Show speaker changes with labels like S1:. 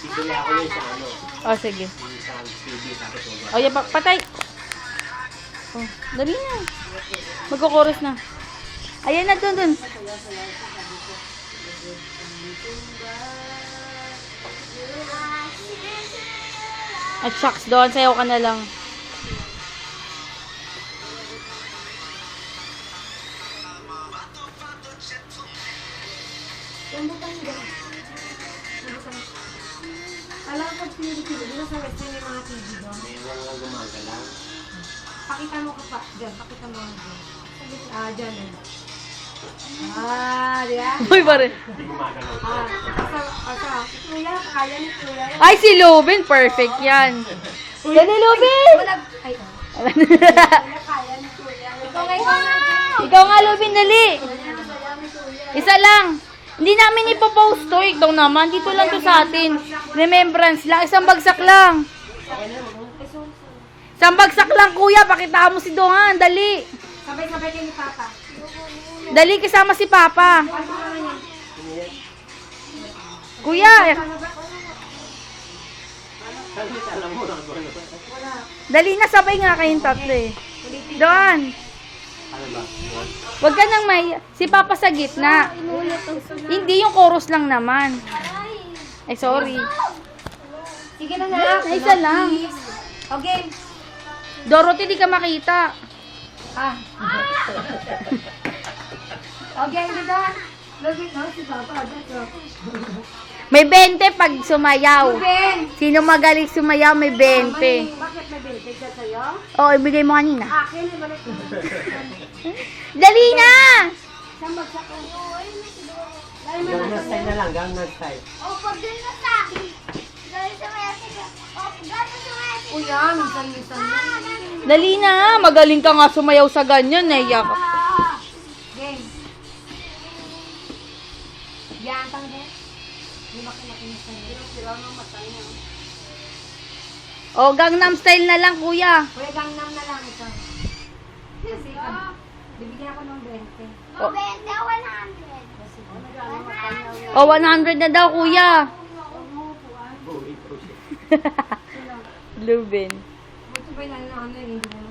S1: Bibili ako yun sa ano.
S2: Oh, sige.
S1: Sa TV. Tapos wala.
S2: Oh, yan, patay. Oh, dali na. Magkukuros na. Ayan na, dun. At shucks, doon. Sayaw ka na lang.
S3: Alam ko, pinili-pili. Dito sa website may mga TV doon.
S1: May mga gumagalaw.
S3: Pakita mo ka pa. Diyan, pakita mo nga dyan. Dyan. Di ba?
S2: Uy, pare.
S1: Hindi gumagalaw.
S3: Kuya, kaya ni Kuya.
S2: Ay, si Lubin. Perfect yan. Dali, Lubin!
S3: Ay, Kuya, kaya ni Kuya. Ikaw ngayon.
S2: Ikaw nga, Lubin, dali. Isa lang. Hindi namin ipopost to. Ikaw naman. Dito lang to sa atin. Remembrance lang. Isang bagsak lang. Isang bagsak lang, kuya. Pakita mo si Dohan. Dali.
S3: Sabay-sabay kayo ni Papa.
S2: Dali, kasama si Papa.
S3: Ano naman yan?
S2: Kuya.
S1: Alam mo na ano.
S2: Dali na, sabay nga kayong tatlo eh. Dohan.
S1: Ano ba?
S2: Huwag ka nang may... Si Papa sa gitna. Hindi, yung chorus lang naman. Ay, sorry.
S3: Sige na na.
S2: Isa lang.
S3: Okay.
S2: Dorothy, di ka makita.
S3: Okay, hindi na. Lagit na si Papa.
S2: May 20 pag sumayaw.
S3: Ben!
S2: Sino magaling sumayaw, may 20.
S3: Bakit may binigay siya sa'yo?
S2: Oo, ibigay mo kanina.
S3: Akin, may balik ko.
S2: Dali na!
S3: Saan bagsak ko?
S1: Gangnam style na lang. Gangnam style.
S3: Kuya, minsan-minsan na.
S2: Dali na! Magaling ka nga sumayaw sa ganyan. Naiyak.
S3: Game. Yan, tangin. Hindi makimakinis na yun. Sila nang matay niya.
S2: O, Gangnam Style na lang, kuya.
S3: Kuya, Gangnam na lang ito. Kasi, bibigyan ako ng 20.
S2: O, 100 na daw, kuya.
S1: Buhay po siya.
S2: Lubin.
S3: Buto ba yung ano, hindi mo